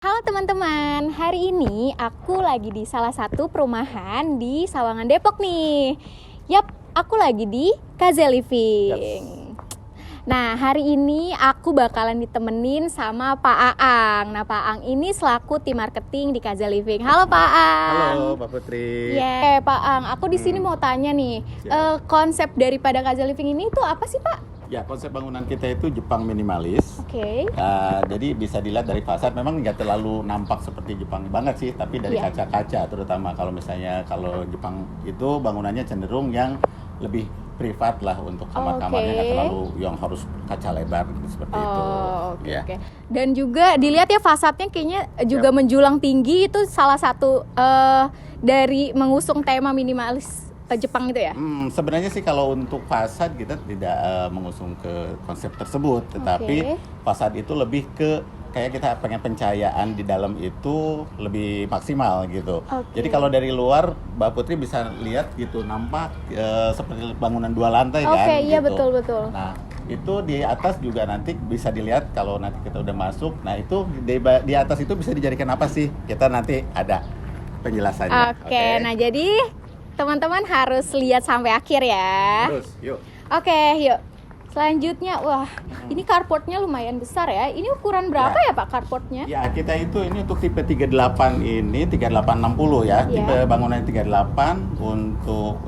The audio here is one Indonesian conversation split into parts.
Halo teman-teman, hari ini aku lagi di salah satu perumahan di Sawangan Depok nih. Yap, aku lagi di KZ Living. Nah, hari ini aku bakalan ditemenin sama Pak Aang. Nah, Pak Aang ini selaku tim marketing di KZ Living. Halo Pak Aang. Halo Pak Putri. Pak Aang, aku di sini mau tanya nih, konsep daripada KZ Living ini tuh apa sih Pak? Ya, konsep bangunan kita itu Jepang minimalis. Oke. Jadi bisa dilihat dari fasad, memang nggak terlalu nampak seperti Jepang banget sih, tapi dari Iya. kaca-kaca terutama. Kalau Jepang itu bangunannya cenderung yang lebih privat lah, untuk kamar-kamarnya nggak terlalu yang harus kaca lebar gitu, seperti itu. Ya. Oke. Dan juga dilihat ya fasadnya kayaknya juga menjulang tinggi, itu salah satu dari mengusung tema minimalis Jepang itu ya? Sebenarnya sih kalau untuk fasad kita tidak mengusung ke konsep tersebut, tetapi fasad itu lebih ke kayak kita pengen pencahayaan di dalam itu lebih maksimal gitu. Jadi kalau dari luar Mbak Putri bisa lihat gitu, nampak seperti bangunan 2 lantai kan. Iya, gitu. betul. Nah, itu di atas juga nanti bisa dilihat kalau nanti kita udah masuk. Nah, itu di atas itu bisa dijadikan apa sih? Kita nanti ada penjelasannya. Oke. Nah jadi teman-teman harus lihat sampai akhir ya. Terus, yuk. Oke, yuk. Selanjutnya, wah, ini carportnya lumayan besar ya. Ini ukuran berapa ya Pak carportnya? Ya, kita itu ini untuk tipe 38 ini 3860 ya. Tipe bangunan 38 untuk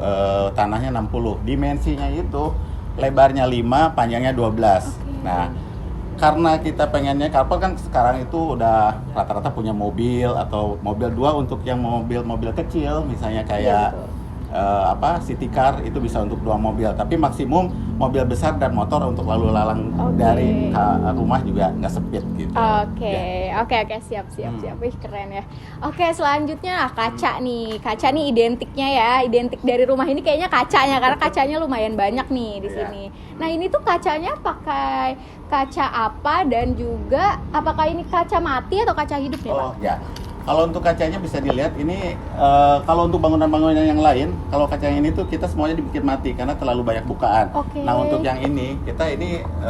tanahnya 60. Dimensinya itu lebarnya 5, panjangnya 12. Nah, karena kita pengennya carport kan sekarang itu udah rata-rata punya mobil atau mobil 2 untuk yang mobil-mobil kecil, misalnya kayak city car itu bisa untuk 2 mobil, tapi maksimum mobil besar dan motor untuk lalu lalang dari rumah juga nggak sempit gitu. Oke, siap. Wih, keren ya. Oke, selanjutnya kaca nih. Kaca nih identik dari rumah ini kayaknya kacanya, karena kacanya lumayan banyak nih di sini. Nah, ini tuh kacanya pakai kaca apa, dan juga apakah ini kaca mati atau kaca hidup nih Pak? Ya. Kalau untuk kacanya bisa dilihat ini, kalau untuk bangunan-bangunan yang lain, kalau kacanya ini tuh kita semuanya dibikin mati karena terlalu banyak bukaan. Nah, untuk yang ini,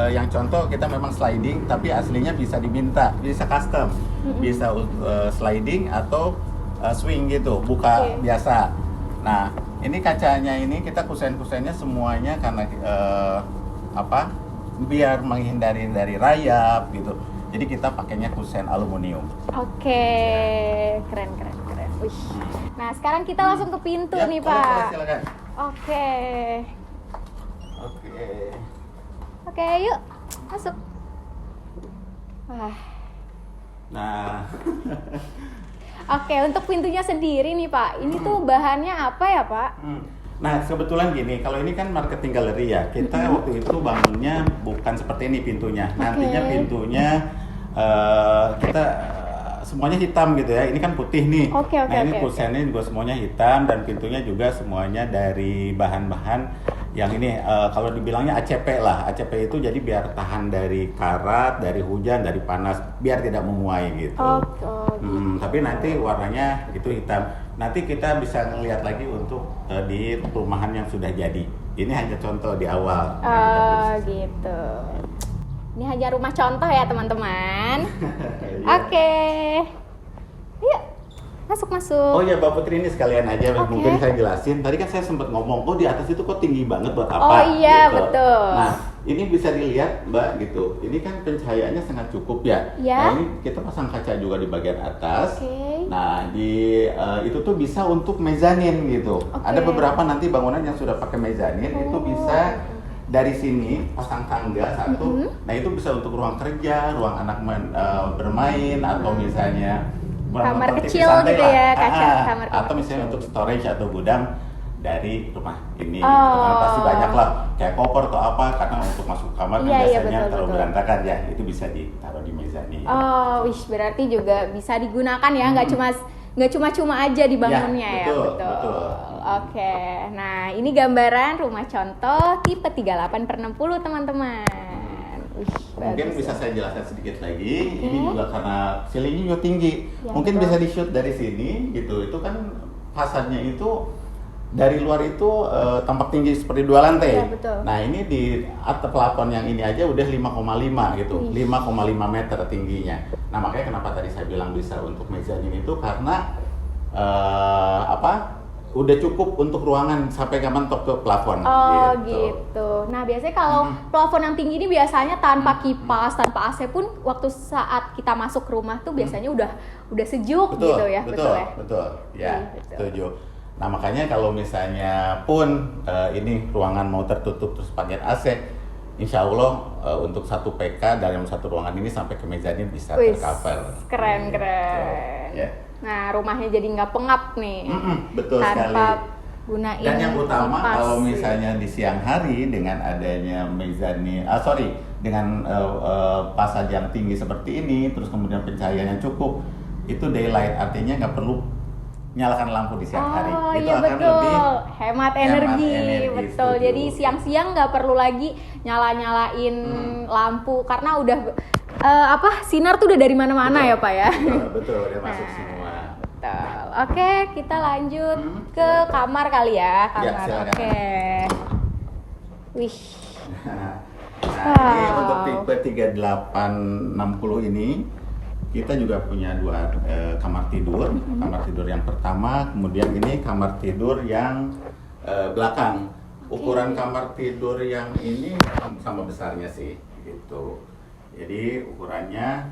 yang contoh kita memang sliding, tapi aslinya bisa diminta, bisa custom, bisa sliding atau swing gitu, buka biasa. Nah, ini kacanya ini kita kusen-kusennya semuanya karena biar menghindari dari rayap gitu. Jadi kita pakainya kusen aluminium. Keren. Wih. Nah, sekarang kita langsung ke pintu nih Pak. Silakan. Oke, yuk masuk. Wah. Nah. Untuk pintunya sendiri nih Pak. Ini tuh bahannya apa ya Pak? Nah, kebetulan gini, kalau ini kan marketing galeri ya, kita waktu itu bangunnya bukan seperti ini pintunya. Nantinya pintunya kita semuanya hitam gitu ya. Ini kan putih nih. Ini kusennya juga semuanya hitam, dan pintunya juga semuanya dari bahan-bahan yang ini kalau dibilangnya ACP lah. ACP itu jadi biar tahan dari karat, dari hujan, dari panas, biar tidak memuai gitu. Tapi nanti warnanya itu hitam. Nanti kita bisa ngelihat lagi untuk di perumahan yang sudah jadi. Ini hanya contoh di awal. Gitu. Ini hanya rumah contoh ya teman-teman. Yuk, masuk. Oh ya, Mbak Putri, ini sekalian aja mungkin saya jelasin. Tadi kan saya sempat ngomong, di atas itu kok tinggi banget buat apa? Betul. Nah, ini bisa dilihat Mbak gitu. Ini kan pencahayaannya sangat cukup ya. Nah, ini kita pasang kaca juga di bagian atas. Nah, itu tuh bisa untuk mezanin gitu. Ada beberapa nanti bangunan yang sudah pakai mezanin, itu bisa dari sini pasang tangga satu. Nah, itu bisa untuk ruang kerja, ruang anak bermain, atau misalnya kamar kecil gitu ya, kamar kecil. Atau misalnya untuk storage atau gudang dari rumah ini. Karena pasti banyak lah kayak koper atau apa, karena untuk masuk kamar kan biasanya terlalu berantakan ya, itu bisa ditaruh di mezanin. Berarti juga bisa digunakan ya, nggak cuma aja dibangunnya ya. Betul. Nah ini gambaran rumah contoh tipe 38/60 teman-teman. Mungkin bisa saya jelaskan sedikit lagi. Ini juga karena ceilingnya juga tinggi. Mungkin bisa di shoot dari sini gitu. Itu kan fasadnya itu dari luar itu tampak tinggi seperti 2 lantai. Iya, betul. Nah, ini di atap plafon yang ini aja udah 5,5 gitu. 5,5 meter tingginya. Nah, makanya kenapa tadi saya bilang bisa untuk mezanin itu karena udah cukup untuk ruangan sampai mentok ke plafon. Oh gitu. Nah biasanya kalau plafon yang tinggi ini biasanya tanpa kipas, tanpa AC pun waktu saat kita masuk ke rumah tuh biasanya udah sejuk gitu ya. Betul. Ya, betul. setuju. Nah makanya kalau misalnya pun ini ruangan mau tertutup terus pakai AC, insya Allah untuk satu PK dalam satu ruangan ini sampai ke mezanin bisa tercover. Keren. Ya. Nah rumahnya jadi nggak pengap nih. Betul tanpa sekali. Gunain Dan yang utama kipas, kalau misalnya di siang hari dengan adanya mezanin, dengan pasar yang tinggi seperti ini, terus kemudian pencahayaan yang cukup, itu daylight artinya nggak perlu nyalakan lampu di siang hari. Itu iya akan betul. lebih Hemat energi. Betul. setuju. Jadi siang-siang nggak perlu lagi nyalain lampu karena udah sinar tuh udah dari mana-mana ya Pak ya. Betul, udah masuk semua. Betul. Oke, kita lanjut ke kamar kali ya. Kamar. silakan. Oke. Wih. Nah, ini untuk tipe 3860 ini kita juga punya 2 kamar tidur. Kamar tidur yang pertama, kemudian ini kamar tidur yang belakang. Ukuran kamar tidur yang ini sama besarnya sih, gitu. Jadi ukurannya,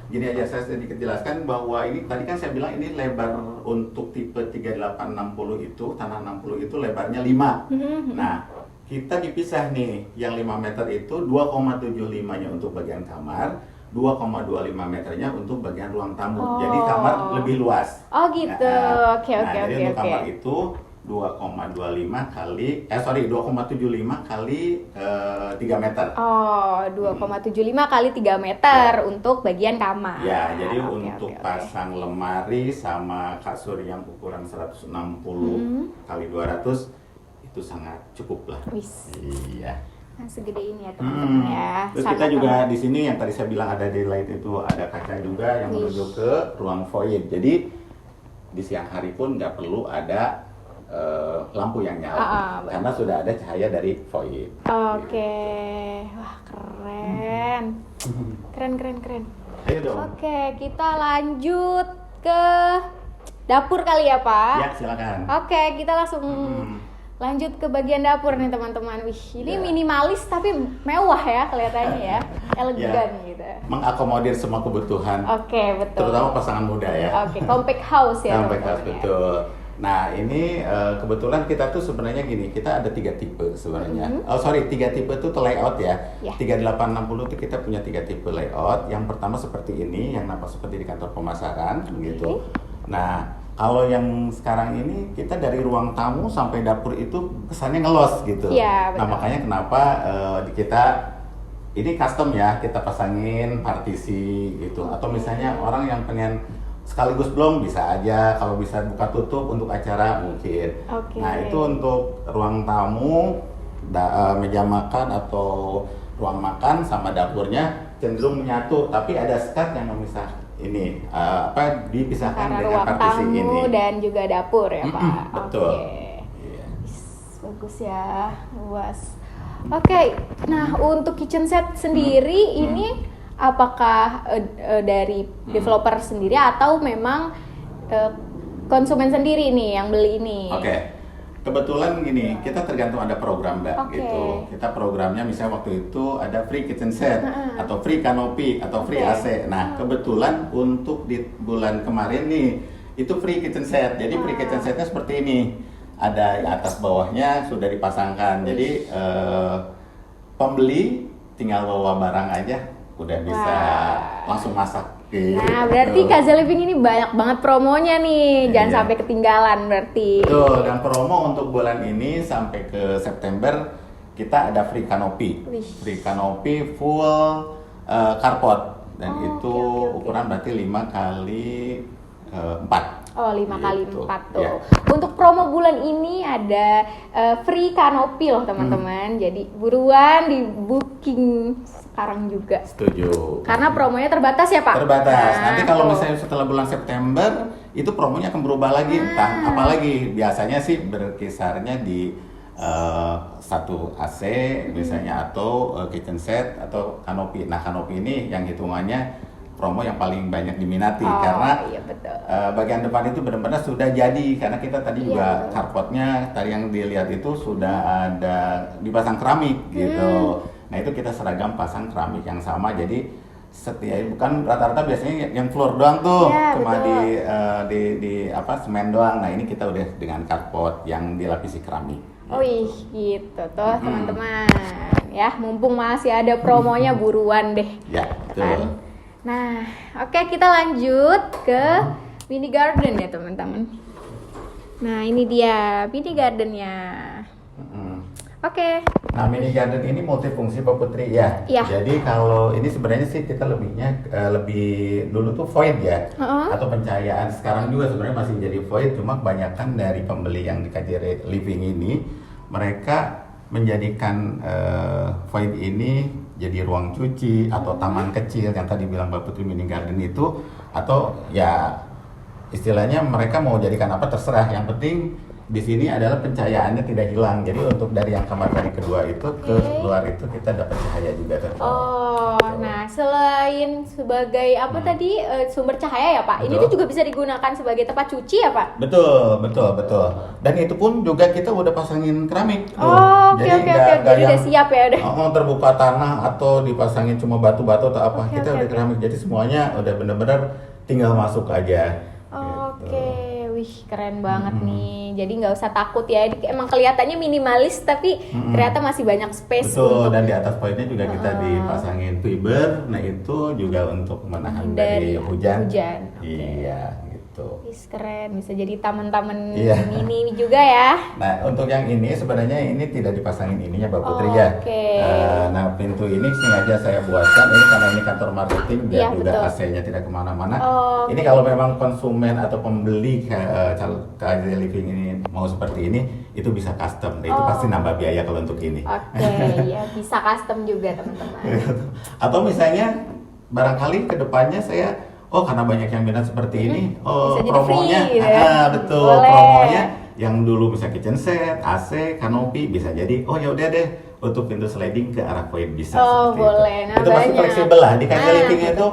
gini aja saya sedikit jelaskan bahwa ini tadi kan saya bilang ini lebar untuk tipe 3860 itu, tanah 60 itu lebarnya 5. Nah, kita dipisah nih, yang 5 meter itu 2,75-nya untuk bagian kamar, 2,25 meternya untuk bagian ruang tamu. Jadi kamar lebih luas. Oh gitu. Oke. Jadi untuk kamar itu 2,75 kali 2,75 kali 3 meter. Oh, 2,75 kali 3 meter untuk bagian kamar. Ya, jadi untuk pasang lemari sama kasur yang ukuran 160 kali 200 itu sangat cukup lah. Iya. Nah, segede ini ya teman-teman ya. Terus kita juga di sini yang tadi saya bilang ada daylight itu ada kaca juga yang menuju ke ruang void. Jadi di siang hari pun nggak perlu ada lampu yang nyala karena sudah ada cahaya dari void. Oke. Wah, keren. Keren. Ayo dong. Oke, kita lanjut ke dapur kali ya, Pak. Ya, silakan. Oke, kita langsung lanjut ke bagian dapur nih teman-teman. Wih, ini minimalis tapi mewah ya kelihatannya ya. Elegan gitu. Mengakomodir semua kebutuhan. Oke, betul. Terutama pasangan muda ya. Oke, compact house ya. Compact house, betul. Nah ini kebetulan kita tuh sebenarnya gini, kita ada 3 tipe sebenarnya. 3 tipe itu layout ya. 3860 itu kita punya 3 tipe layout. Yang pertama seperti ini, yang nampak seperti di kantor pemasaran, gitu. Nah kalau yang sekarang ini kita dari ruang tamu sampai dapur itu kesannya ngelos gitu. Iya, betul. Nah makanya kenapa kita ini custom ya, kita pasangin partisi gitu. Atau misalnya orang yang pengen sekaligus belum bisa aja, kalau bisa buka tutup untuk acara mungkin. Nah itu untuk ruang tamu, meja makan atau ruang makan sama dapurnya cenderung menyatu, tapi ada skat yang memisah ini dipisahkan karena dengan ruang partisi tamu ini dan juga dapur ya Pak. Betul. Iya. Bagus ya, luas. Oke, nah untuk kitchen set sendiri ini apakah dari developer sendiri atau memang konsumen sendiri nih yang beli ini? Oke. Kebetulan gini, kita tergantung ada program Mbak gitu. Kita programnya misalnya waktu itu ada free kitchen set atau free canopy atau free AC. Nah, kebetulan untuk di bulan kemarin nih itu free kitchen set. Jadi free kitchen setnya seperti ini. Ada atas bawahnya sudah dipasangkan. Jadi pembeli tinggal bawa barang aja udah bisa langsung masak. Nah, berarti Kaza Living ini banyak banget promonya nih. Jangan sampai ketinggalan berarti. Betul, dan promo untuk bulan ini sampai ke September kita ada free canopy. Free canopy full carport dan itu ukuran berarti 5 kali 4. Oh, 5 kali 4 tuh. Ya. Untuk promo bulan ini ada free canopy loh teman-teman. Jadi buruan di booking sekarang juga. Setuju. Karena promonya terbatas ya Pak? Terbatas. Nanti kalau misalnya setelah bulan September itu promonya akan berubah lagi, entah apalagi biasanya sih berkisarnya di satu AC misalnya atau kitchen set atau kanopi. Nah kanopi ini yang hitungannya promo yang paling banyak diminati karena iya betul. Bagian depan itu benar-benar sudah jadi karena kita tadi juga betul. carportnya tadi yang dilihat itu sudah ada dipasang keramik gitu. Nah itu kita seragam pasang keramik yang sama jadi bukan rata-rata biasanya yang floor doang tuh cuma di apa semen doang. Nah ini kita udah dengan carport yang dilapisi keramik. Gitu tuh teman-teman ya, mumpung masih ada promonya buruan deh. Ya betul. Nah oke, kita lanjut ke mini garden ya teman-teman. Nah ini dia mini gardennya. Oke. Nah mini garden ini multifungsi Pak Putri ya. Jadi kalau ini sebenarnya sih kita lebih dulu tuh void ya, atau pencahayaan. Sekarang juga sebenarnya masih jadi void, cuma kebanyakan dari pembeli yang di KJ Living ini mereka menjadikan void ini jadi ruang cuci atau taman kecil yang tadi bilang Mbak Putri mini garden itu, atau ya istilahnya mereka mau jadikan apa terserah, yang penting di sini adalah pencahayaannya tidak hilang. Jadi untuk dari yang kamar mandi kedua itu ke luar itu kita dapat cahaya juga Nah selain sebagai apa tadi sumber cahaya ya Pak, ini tuh juga bisa digunakan sebagai tempat cuci ya Pak? Betul. Dan itu pun juga kita udah pasangin keramik tuh. Oke. Jadi udah siap ya udah. Terbuka tanah atau dipasangin cuma batu-batu atau apa, kita udah keramik. Jadi semuanya udah bener-bener tinggal masuk aja. Wih keren banget nih. Jadi nggak usah takut ya. Emang kelihatannya minimalis tapi ternyata masih banyak space. Betul. Dan di atas poinnya juga kita dipasangin fiber. Nah itu juga untuk menahan dari hujan. Iya gitu. Wih keren. Bisa jadi taman-taman mini juga ya. Nah untuk yang ini sebenarnya ini tidak dipasangin ininya Mbak Putri ya. Nah pintu ini sengaja saya buatkan ini karena ini kantor marketing biar juga AC-nya tidak kemana-mana. Ini kalau memang konsumen atau pembeli KJ Living ini mau seperti ini, itu bisa custom. Itu pasti nambah biaya kalau untuk ini. Ya bisa custom juga teman-teman. Atau misalnya barangkali kedepannya saya karena banyak yang minat seperti ini, promonya, betul, promonya yang dulu bisa kitchen set, AC, kanopi bisa jadi, ya udah deh untuk pintu sliding ke arah void bisa seperti boleh. itu. Itu pasti fleksibel lah di KJ Living itu,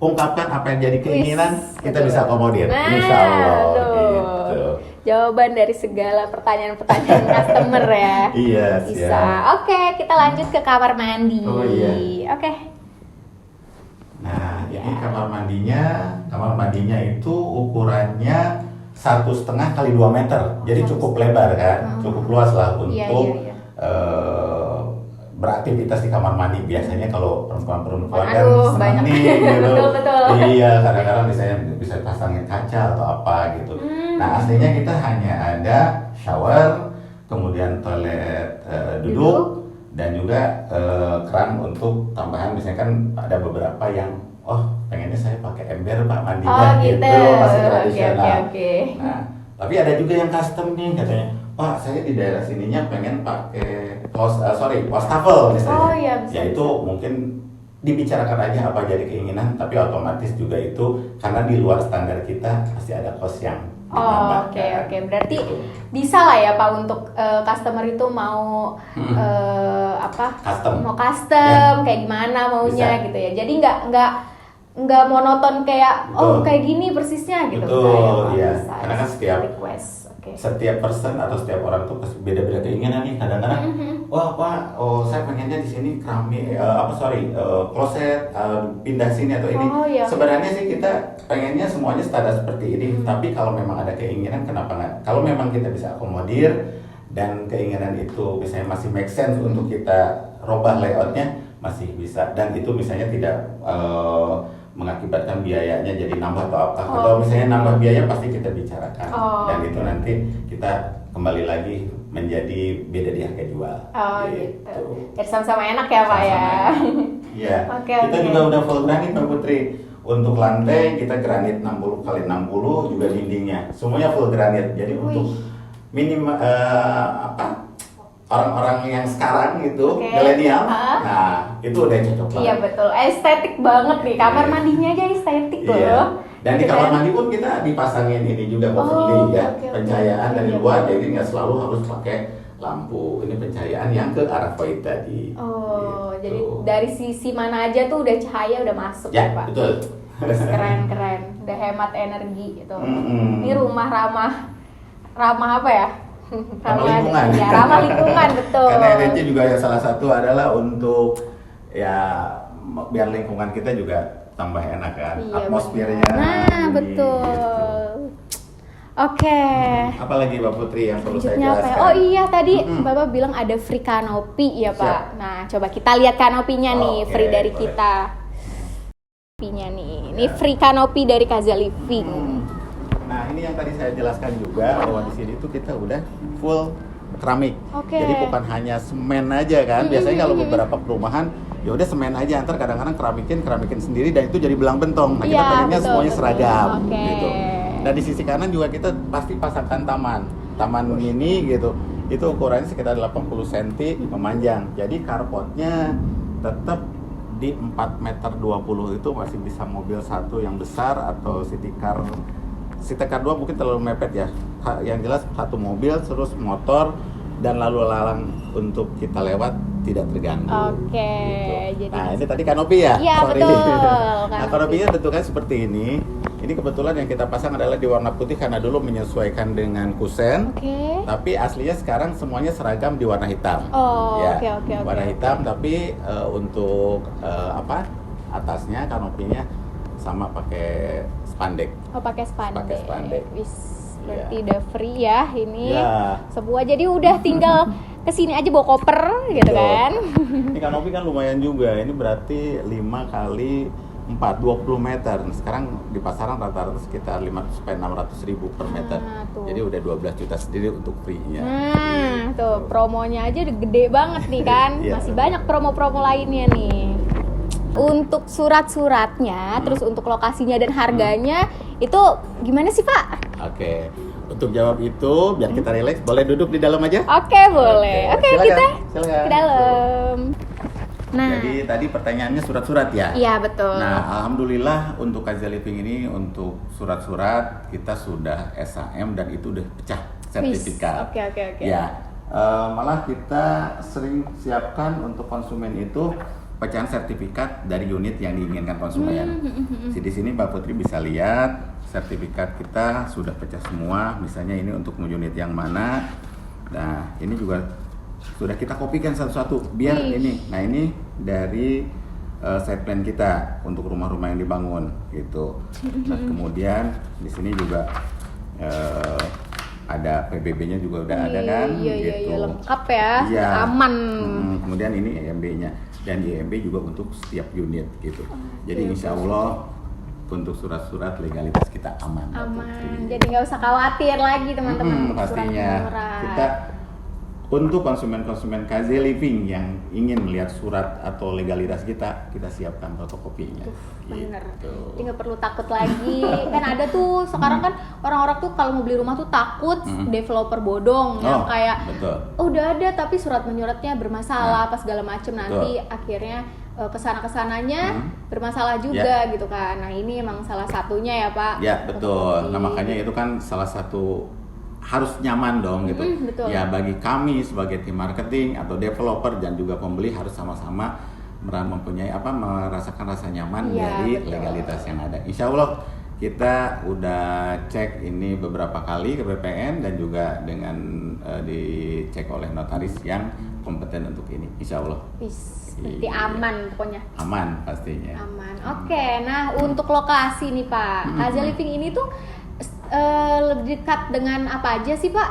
ungkapkan apa yang jadi keinginan, kita bisa akomodir, insya Allah. Gitu. Jawaban dari segala pertanyaan-pertanyaan customer ya. Iya, bisa. Oke, kita lanjut ke kamar mandi. Oke. Nah, ini kamar mandinya itu ukurannya 1,5 kali 2 meter, jadi cukup lebar kan, cukup luas lah untuk beraktivitas di kamar mandi. Biasanya kalau perempuan-perempuan kan senang nih gitu. Betul. Iya, kadang-kadang misalnya bisa pasangin kaca atau apa gitu. Nah, aslinya kita hanya ada shower, kemudian toilet duduk, dan juga keran untuk tambahan. Misalnya kan ada beberapa yang pengennya saya pakai ember Pak mandinya gitu, masih tradisional. Nah, tapi ada juga yang custom nih katanya, Pak saya di daerah sininya pengen pakai wastafel misalnya. Ya itu mungkin dibicarakan aja apa jadi keinginan, tapi otomatis juga itu karena di luar standar kita pasti ada cost yang Oke. Berarti bisa lah ya Pak untuk customer itu mau custom. Mau custom kayak gimana maunya bisa. Gitu ya. Jadi nggak monoton kayak kayak gini persisnya gitu. Betul, iya. Karena kan setiap person atau setiap orang tuh beda-beda keinginan nih. Kadang-kadang Pak, saya pengennya di sini keramik kloset pindah sini atau ini. Sebenarnya sih kita pengennya semuanya standar seperti ini, tapi kalau memang ada keinginan kenapa nggak? Kalau memang kita bisa akomodir dan keinginan itu misalnya masih make sense untuk kita robah layoutnya, masih bisa. Dan itu misalnya tidak mengakibatkan biayanya jadi nambah atau apa. Kalau misalnya nambah biaya pasti kita bicarakan, dan itu nanti kita kembali lagi menjadi beda di harga jual. Gitu. Jadi sama-sama enak ya Pak ya. Iya. Kita juga udah full granit Mbak Putri. Untuk lantai kita granit 60 x 60, juga dindingnya semuanya full granit. Jadi untuk minimal orang-orang yang sekarang gitu, milenial, nah itu udah cocok banget. Iya betul, estetik banget nih, kamar mandinya aja estetik loh. Dan di Gitu kamar kan? mandi pun kita dipasangin ini juga overlay Oh, ya, oke, oke. pencahayaan dari Iya, luar. iya. Jadi nggak selalu harus pakai lampu. Ini pencahayaan yang ke arah void tadi. Oh, Gitu. jadi dari sisi mana aja tuh udah cahaya udah masuk Ya, Pak. betul. Keren, udah hemat energi gitu. Mm-mm. Ini rumah ramah apa ya? Ramah lingkungan. Ya, ramah lingkungan betul. Karena RDC juga yang salah satu adalah untuk ya biar lingkungan kita juga tambah enak kan, Iya, atmosfernya. benar. Nah, ini, betul. gitu. Oke. Apalagi Mbak Putri yang perlu saya Selanjutnya apa ya? jelaskan? Oh iya tadi Mm-mm. Bapak bilang ada free canopy ya Siap. Pak. Nah coba kita lihat kanopinya nih, Oke, free dari boleh. kita. Kanopinya nih, ini Ya. free canopy dari Kaza Living. Nah ini yang tadi saya jelaskan juga bahwa di sini tuh kita udah full keramik. Oke. Jadi bukan hanya semen aja kan. Biasanya kalau beberapa perumahan ya udah semen aja, antar kadang-kadang keramikin sendiri dan itu jadi belang bentong. Nah kita Iya, pengennya betul, semuanya betul. seragam Oke. gitu. Dan di sisi kanan juga kita pasti pasangkan taman mini gitu. Itu ukurannya sekitar 80 cm memanjang. Jadi carportnya tetap di 4 meter 20 itu masih bisa mobil satu yang besar atau city car 2 mungkin terlalu mepet ya. Yang jelas satu mobil terus motor dan lalu lalang untuk kita lewat tidak terganggu. Oke, Gitu. jadi- Nah ini tadi kanopi ya. Iya, Sorry. betul, Nah kanopi. kanopinya bentuknya seperti ini. Ini kebetulan yang kita pasang adalah di warna putih karena dulu menyesuaikan dengan kusen. Oke. Tapi aslinya sekarang semuanya seragam di warna hitam. Oh, Ya, oke. warna hitam tapi untuk atasnya kanopinya sama pakai spandek. Oh pakai spandek. Pakai spandek. Wis, berarti Iya. udah free ya ini. Ya. Sebuah jadi udah tinggal kesini aja bawa koper gitu Betul. kan. Ini kanopi kan lumayan juga. Ini berarti 5 kali 4, 20 meter. Sekarang di pasaran rata-rata sekitar 500-600 ribu per meter. Nah, tuh. Jadi udah 12 juta sendiri untuk free-nya. Nah, tuh promonya aja udah gede banget nih kan. Iya. Masih banyak promo-promo lainnya nih. Untuk surat-suratnya, terus untuk lokasinya dan harganya itu gimana sih Pak? Oke. Untuk jawab itu biar kita rileks, boleh duduk di dalam aja? Oke boleh. Oke Silakan, kita silakan. ke dalam. Nah, Jadi tadi pertanyaannya surat-surat ya? iya betul. Nah, alhamdulillah untuk Kaza Living ini untuk surat-surat kita sudah SHM dan itu udah pecah sertifikat. Oke. Ya, malah kita sering siapkan untuk konsumen itu pecahan sertifikat dari unit yang diinginkan konsumen. Jadi di sini Mbak Putri bisa lihat sertifikat kita sudah pecah semua. Misalnya ini untuk unit yang mana. Nah, ini juga sudah kita kopikan satu-satu biar Wih. ini. Nah, ini dari site plan kita untuk rumah-rumah yang dibangun gitu. Nah, kemudian di sini juga ada PBB-nya juga udah ada kan Iya, gitu. lengkap ya. Iya. Aman. Kemudian ini EMB-nya dan EMB juga untuk setiap unit gitu. Jadi oke, insya Allah untuk surat-surat legalitas kita aman. Mbak Aman. Putri. Jadi nggak usah khawatir lagi teman-teman untuk pastinya surat-surat. kita untuk konsumen-konsumen Kaza Living yang ingin melihat surat atau legalitas kita siapkan fotokopinya. Bener. Gitu. Jadi nggak perlu takut lagi. Kan ada tuh sekarang kan orang-orang tuh kalau mau beli rumah tuh takut developer bodong yang Oh, kayak betul. "Oh, udah ada tapi surat menyuratnya bermasalah apa segala macem nanti akhirnya kesana-kesananya bermasalah juga gitu kan. Nah ini emang salah satunya ya Pak. Ya betul. Fotokopi. Nah makanya itu kan salah satu harus nyaman dong gitu. betul. Ya bagi kami sebagai tim marketing atau developer dan juga pembeli harus sama-sama mempunyai merasakan rasa nyaman Iya, dari betul. legalitas yang ada. Insya Allah kita udah cek ini beberapa kali ke BPN dan juga dengan dicek oleh notaris yang kompeten untuk ini. Insya Allah Wis, berarti Iya. aman pokoknya. aman pastinya. Aman. Oke, nah untuk lokasi nih Pak, Kaza Living ini tuh lebih dekat dengan apa aja sih Pak?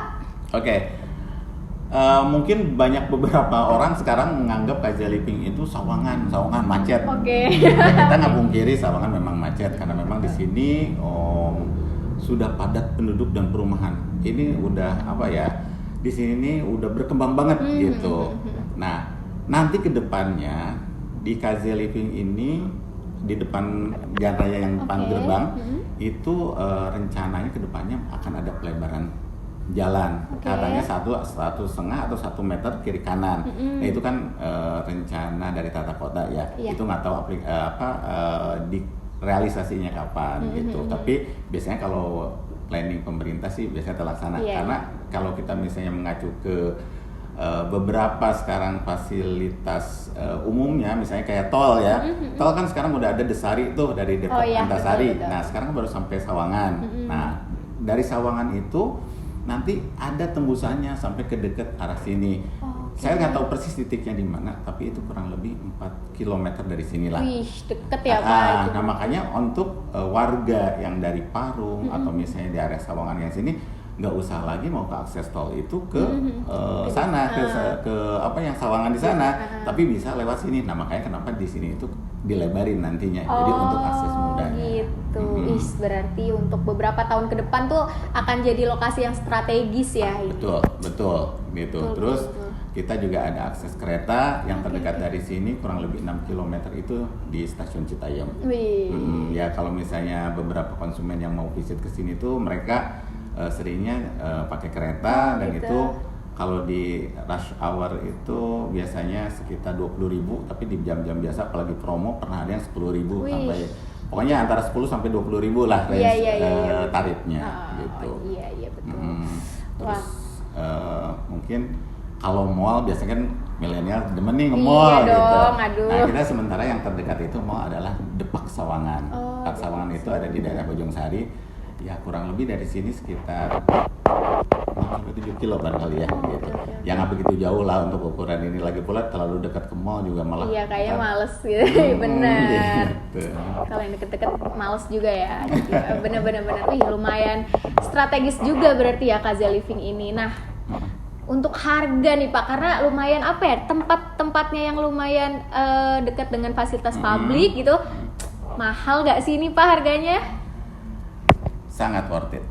Oke. Mungkin banyak beberapa orang sekarang menganggap Kaza Living itu Sawangan macet. Oke. Kita nggak pungkiri Sawangan memang macet karena memang di sini sudah padat penduduk dan perumahan. Ini udah di sini udah berkembang banget gitu. Nah, nanti ke depannya di Kaza Living ini di depan jalan raya yang depan Oke. gerbang itu rencananya ke depannya akan ada pelebaran jalan. Oke. Katanya 1,5 atau 1 meter kiri kanan. Nah, itu kan rencana dari tata kota ya. Iya. Itu nggak tahu realisasinya kapan gitu. Tapi biasanya kalau planning pemerintah sih biasanya terlaksana. Karena kalau kita misalnya mengacu ke beberapa sekarang fasilitas umumnya, misalnya kayak tol ya, tol kan sekarang udah ada Desari tuh dari Depok Antasari. Nah sekarang baru sampai Sawangan. Nah dari Sawangan itu nanti ada tembusannya sampai ke dekat arah sini. Saya nggak tahu persis titiknya di mana, tapi itu kurang lebih 4 km dari sinilah. Wih, deket ya Pak. Nah makanya untuk warga yang dari Parung atau misalnya di area Sawangan yang sini, nggak usah lagi mau ke akses tol itu ke sana, ke apa yang Sawangan di sana, tapi bisa lewat sini. Nah makanya kenapa di sini itu dilebarin nantinya, jadi untuk akses mudanya. Gitu. Berarti untuk beberapa tahun ke depan tuh akan jadi lokasi yang strategis ya. Betul gitu. Terus kita juga ada akses kereta yang terdekat dari sini kurang lebih 6 km itu di stasiun Citayam. Ya kalau misalnya beberapa konsumen yang mau visit ke sini tuh mereka seringnya pakai kereta dan itu kalau di rush hour itu biasanya sekitar 20.000, tapi di jam-jam biasa apalagi promo pernah ada yang 10.000 sampai pokoknya antara 10 sampai 20.000 lah tarifnya gitu. Iya betul. Terus mungkin kalau mall biasanya kan milenial demen nih nge-mall gitu. Nah kita sementara yang terdekat itu mall adalah Depak Sawangan. Depak Sawangan itu ada di daerah Bojongsari. Ya kurang lebih dari sini sekitar 6-7 kilo barangkali ya gitu. Yang nggak begitu jauh lah untuk ukuran ini, lagi pula terlalu dekat ke mall juga malah. Iya kayaknya males gitu. Bener. Gitu. Kalau yang deket-deket males juga ya. Bener. Wih lumayan strategis juga berarti ya Kaze Living ini. Nah untuk harga nih Pak, karena lumayan apa ya, tempatnya yang lumayan dekat dengan fasilitas publik gitu, mahal gak sih ini Pak harganya? Sangat worth it.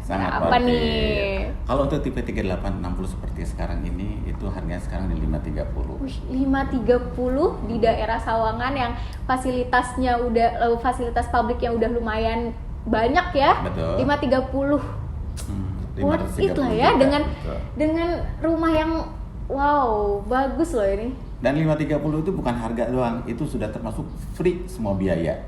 Sangat apa worth nih? It. Kalau untuk tipe 3860 seperti sekarang ini, itu harganya sekarang di 530. 530 di daerah Sawangan yang fasilitasnya udah fasilitas publik yang udah lumayan banyak ya. Betul. 530. Worth it lah ya dengan rumah yang wow bagus loh ini. Dan 530 itu bukan harga doang, itu sudah termasuk free semua biaya.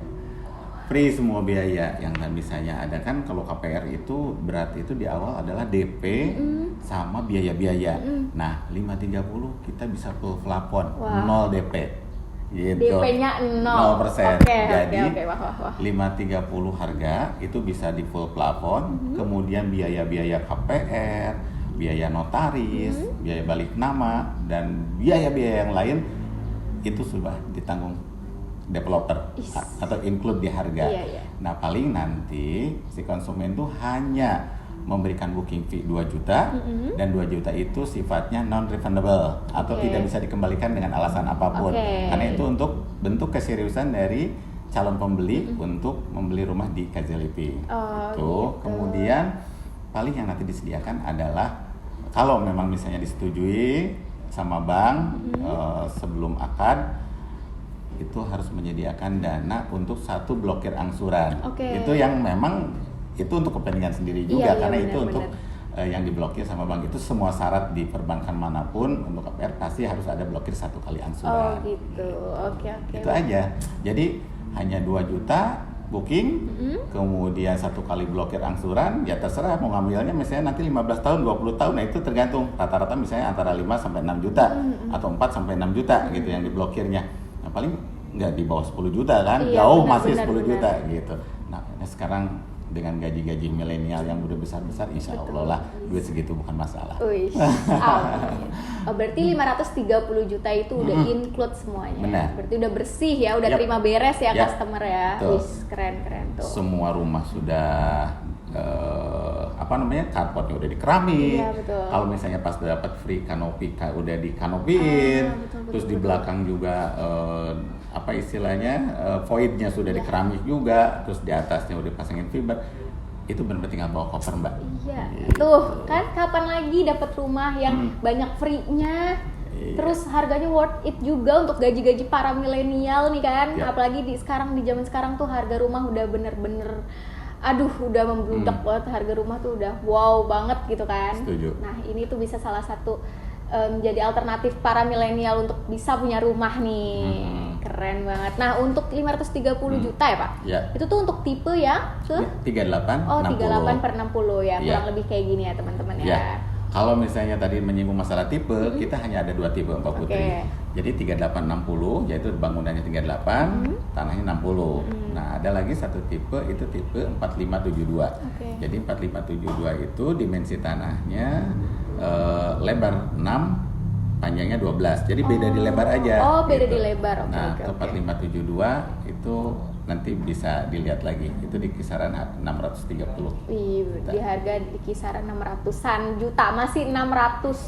Free semua biaya yang misalnya ada kan kalau KPR itu berarti itu di awal adalah DP sama biaya-biaya. Nah 530 kita bisa full plafon, 0 DP. Gitu. DP-nya 0%. Jadi Wah. 530 harga itu bisa di full plafon, kemudian biaya-biaya KPR, biaya notaris, biaya balik nama dan biaya-biaya yang lain itu sudah ditanggung developer atau include di harga. Nah, paling nanti si konsumen tuh hanya memberikan booking fee 2 juta dan 2 juta itu sifatnya non-refundable atau tidak bisa dikembalikan dengan alasan apapun. Karena itu untuk bentuk keseriusan dari calon pembeli untuk membeli rumah di Kaze Living. Gitu. Kemudian paling yang nanti disediakan adalah kalau memang misalnya disetujui sama bank sebelum akad itu harus menyediakan dana untuk 1 blokir angsuran. Itu yang memang itu untuk kepentingan sendiri juga karena itu untuk yang diblokir sama bank itu semua syarat di perbankan manapun untuk KPR pasti harus ada blokir 1 kali angsuran. Oke. Itu aja. Jadi hanya 2 juta booking, kemudian 1 kali blokir angsuran, ya terserah mau ngambilnya misalnya nanti 15 tahun, 20 tahun, nah itu tergantung rata-rata misalnya antara 5 sampai 6 juta atau 4 sampai 6 juta gitu yang diblokirnya. Nah paling nggak di bawah 10 juta kan, jauh masih 10 juta gitu. Nah sekarang dengan gaji-gaji milenial yang udah besar-besar, insya Allah lah duit segitu bukan masalah. Berarti 530 juta itu udah include semuanya. Benar. Berarti udah bersih ya, udah terima beres ya customer ya. Keren tuh. Semua rumah sudah carportnya udah di keramik. Kalau misalnya pas dapat free kanopi udah di kanopiin. Terus di belakang juga voidnya sudah di keramik juga. Terus di atasnya udah pasangin fiber. Itu benar-benar tinggal bawa koper Mbak. Tuh kan kapan lagi dapat rumah yang banyak free-nya. Terus harganya worth it juga untuk gaji-gaji para milenial nih kan. Apalagi di zaman sekarang tuh harga rumah udah bener-bener udah membludak banget, harga rumah tuh udah wow banget gitu kan. Setuju. Nah ini tuh bisa salah satu menjadi alternatif para milenial untuk bisa punya rumah nih. Keren banget. Nah, untuk 530 juta ya Pak? Ya. Itu tuh untuk tipe yang ke? 38, Oh, 60. 38 per 60 ya, Ya. kurang lebih kayak gini ya teman-teman ya. Ya. Kalau misalnya tadi menyinggung masalah tipe, kita hanya ada 2 tipe Mbak Putri. Oke. Jadi 3860 yaitu bangunannya 38, tanahnya 60. Nah, ada lagi satu tipe itu tipe 4572. Oke. Jadi 4572 itu dimensi tanahnya lebar 6, panjangnya 12. Jadi beda di lebar aja. Oh, beda gitu. di lebar. Oke, Nah, oke, ke oke. 4572 itu nanti bisa dilihat lagi. Itu di kisaran 630. Wih, di harga di kisaran 600-an juta, masih 600.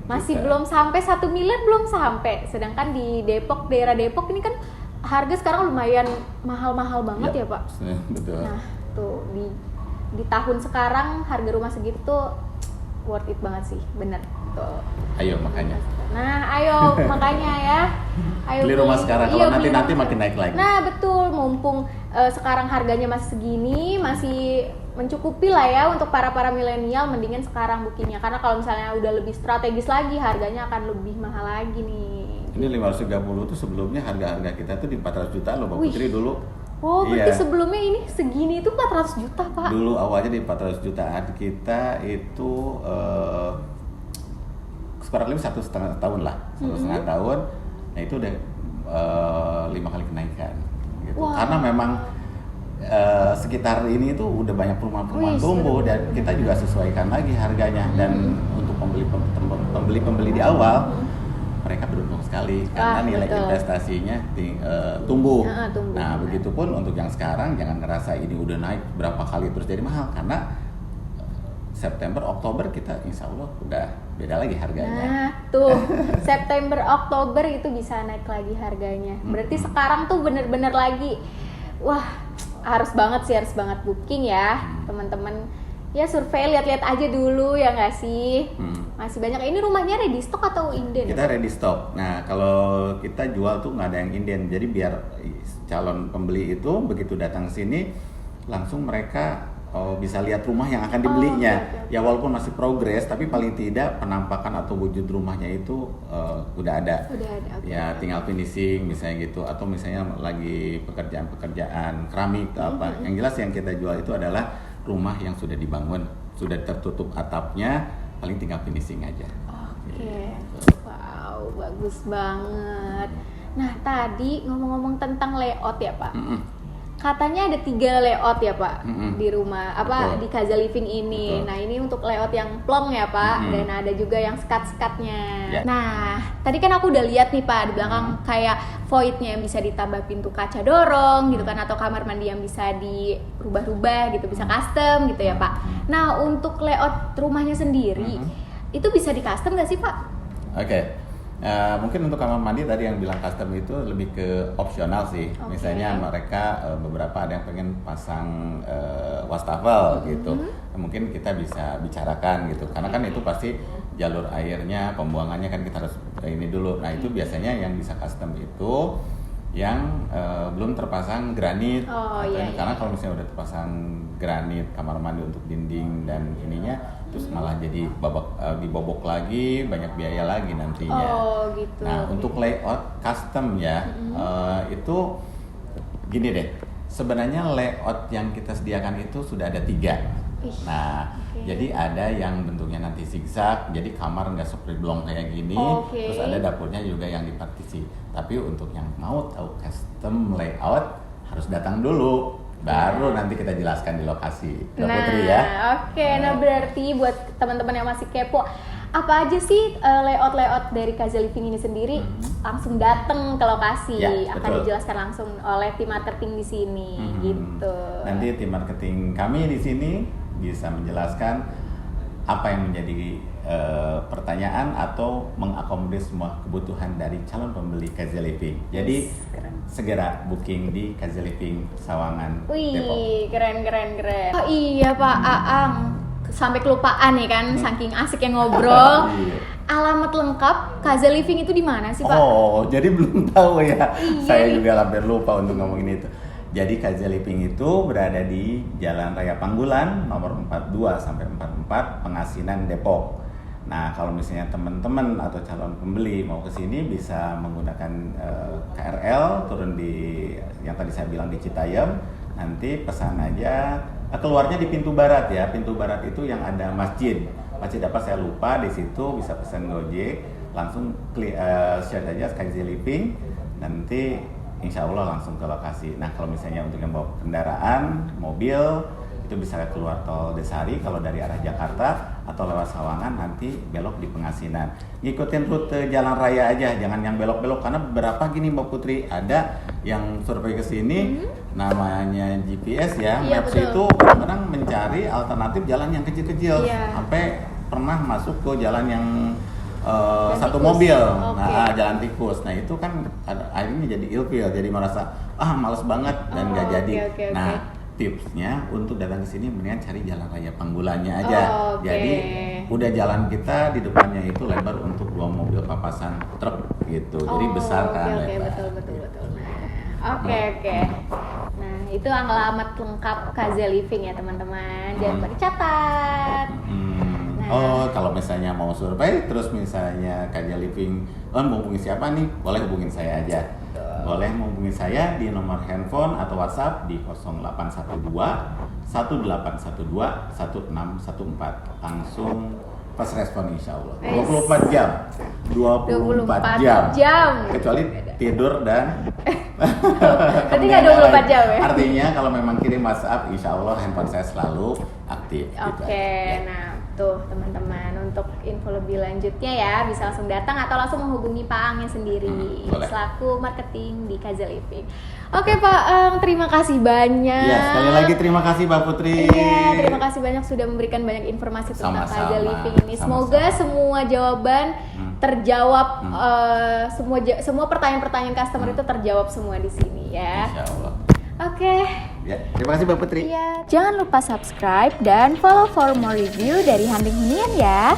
Masih Juta. belum sampai 1 miliar, belum sampai. Sedangkan di Depok, daerah Depok ini kan harga sekarang lumayan mahal-mahal banget ya, Pak. Betul. Nah, tuh di tahun sekarang harga rumah segitu tuh worth it banget sih, bener. Tuh. Ayo makanya. Nah, ayo makanya ya. Ayo Beli rumah sekarang, kalau beli nanti rumah makin naik lagi. Nah, betul, mumpung sekarang harganya masih segini, masih mencukupi lah ya untuk para milenial, mendingan sekarang bookingnya. Karena kalau misalnya udah lebih strategis lagi, harganya akan lebih mahal lagi nih. Ini 530 tuh sebelumnya harga-harga kita tuh di 400 juta loh Mbak Wih. Putri dulu. Oh, berarti Iya. sebelumnya ini segini itu 400 juta, Pak. Dulu awalnya di 400 jutaan kita itu kurang lebih 1,5 tahun lah, 1,5 tahun. Nah itu udah 5 kali kenaikan. Gitu. Wah. Karena memang sekitar ini tuh udah banyak perumahan-perumahan Wih, tumbuh bener-bener. dan kita juga sesuaikan lagi harganya dan untuk pembeli di awal mereka beruntung sekali karena nilai betul. investasinya tumbuh. Tumbuh. Nah, begitupun untuk yang sekarang jangan ngerasa ini udah naik berapa kali terus jadi mahal karena September, Oktober kita insya Allah udah beda lagi harganya. Nah, tuh September, Oktober itu bisa naik lagi harganya. Berarti sekarang tuh bener-bener lagi, wah harus banget booking ya teman-teman. Ya survei lihat-lihat aja dulu ya nggak sih? Masih banyak. Ini rumahnya ready stock atau inden? Kita ready stock. Nah, kalau kita jual tuh nggak ada yang inden. Jadi biar calon pembeli itu begitu datang sini langsung mereka bisa lihat rumah yang akan dibelinya. Oke. Ya walaupun masih progres, tapi paling tidak penampakan atau wujud rumahnya itu udah ada. Udah ada. Oke. Ya tinggal finishing misalnya gitu, atau misalnya lagi pekerjaan keramik atau apa. Yang jelas yang kita jual itu adalah rumah yang sudah dibangun, sudah tertutup atapnya, paling tinggal finishing aja. Oke. Wow, bagus banget. Nah, tadi ngomong-ngomong tentang layout ya, Pak. Katanya ada 3 layout ya Pak di rumah Betul. di Kaza Living ini. Betul. Nah ini untuk layout yang plong ya Pak, dan ada juga yang sekat-sekatnya. Ya. Nah tadi kan aku udah lihat nih Pak di belakang kayak voidnya yang bisa ditambah pintu kaca dorong gitu kan, atau kamar mandi yang bisa dirubah-rubah gitu, bisa custom gitu ya Pak. Nah untuk layout rumahnya sendiri itu bisa di custom nggak sih Pak? Oke. Mungkin untuk kamar mandi tadi yang bilang custom itu lebih ke opsional sih. Oke. Misalnya mereka beberapa ada yang pengen pasang wastafel gitu. Mungkin kita bisa bicarakan gitu. Karena kan itu pasti jalur airnya, pembuangannya kan kita harus ini dulu. Nah, itu biasanya yang bisa custom itu yang belum terpasang granit. Oh, iya, Karena iya. kalau misalnya udah terpasang granit kamar mandi untuk dinding dan ininya terus malah jadi dibobok lagi, banyak biaya lagi nantinya. Oh gitu. Nah, untuk layout custom ya, itu gini deh. Sebenarnya layout yang kita sediakan itu sudah ada 3. Ih, Nah, oke. jadi ada yang bentuknya nanti zigzag, jadi kamar nggak seperti blong kayak gini. Oke. Terus ada dapurnya juga yang dipartisi. Tapi untuk yang mau tahu custom layout harus datang dulu. Baru nanti kita jelaskan di lokasi. Mbak Putri ya. Oke. Nah berarti buat teman-teman yang masih kepo, apa aja sih layout dari Kaza Living ini sendiri? Langsung datang ke lokasi, Ya, akan betul. dijelaskan langsung oleh tim marketing di sini, gitu. Nanti tim marketing kami di sini bisa menjelaskan apa yang menjadi pertanyaan atau mengakomodir semua kebutuhan dari calon pembeli Kaza Living. Jadi Keren. segera booking di Kaza Living Sawangan Depok. Wih, keren. Oh iya Pak Aang, sampai kelupaan ya kan, saking asiknya ngobrol. Iya. Alamat lengkap Kaza Living itu di mana sih Pak? Oh, jadi belum tahu ya. Iya Saya nih. juga hampir lupa untuk ngomongin itu. Jadi Kaza Living itu berada di Jalan Raya Panggulan nomor 42 sampai 44 Pengasinan Depok. Nah, kalau misalnya teman-teman atau calon pembeli mau ke sini bisa menggunakan KRL, turun di yang tadi saya bilang di Citayam, nanti pesan aja, keluarnya di pintu barat ya. Pintu barat itu yang ada masjid. Masjid apa saya lupa, di situ bisa pesan Gojek, langsung share aja Skyzy Living, nanti insya Allah langsung ke lokasi. Nah, kalau misalnya untuk yang bawa kendaraan, mobil, itu bisa keluar tol Desari kalau dari arah Jakarta, atau lewat Sawangan nanti belok di Pengasinan. Ngikutin rute jalan raya aja, jangan yang belok-belok, karena beberapa gini Mbak Putri, ada yang survei ke sini namanya GPS ya, Iya, Maps betul. itu kadang mencari alternatif jalan yang kecil-kecil, Iya. sampai pernah masuk ke jalan yang satu tikus. mobil, Oke. nah jalan tikus. Nah itu kan akhirnya jadi ilfil, jadi merasa males banget dan nggak Oh, jadi. oke, Nah oke. tipsnya untuk datang ke sini mendingan cari jalan raya Panggulannya aja. Oh, oke. Jadi udah jalan kita di depannya itu lebar untuk 2 mobil papasan truk gitu. Jadi besar kan Oke, lebar. betul. Oke. Nah, itu alamat lengkap KZ Living ya teman-teman. Jangan lupa dicatat. Oh, kalau misalnya mau survei, terus misalnya Kaja Living, mau hubungi siapa nih? Boleh hubungin saya aja. Boleh menghubungi saya di nomor handphone atau WhatsApp di 0812 1812 1614. Langsung pas respon insya Allah. 24 jam. 24 jam. Kecuali tidur dan Berarti nggak 24 jam ya? Artinya kalau memang kirim WhatsApp, insya Allah handphone saya selalu aktif. gitu Oke, aja. nah tuh teman-teman, untuk info lebih lanjutnya ya bisa langsung datang atau langsung menghubungi Pak Angnya sendiri boleh. selaku marketing di KZ Living. Oke Pak Ang, terima kasih banyak. Ya, sekali lagi terima kasih Mbak Putri. Iya, terima kasih banyak sudah memberikan banyak informasi tentang Sama-sama, KZ Living ini. Semoga sama-sama. semua jawaban terjawab, semua pertanyaan-pertanyaan customer itu terjawab semua di sini ya. Insya Allah. Oke. Ya, terima kasih Mbak Putri. Iya. Jangan lupa subscribe dan follow for more review dari Hunting Hunian ya.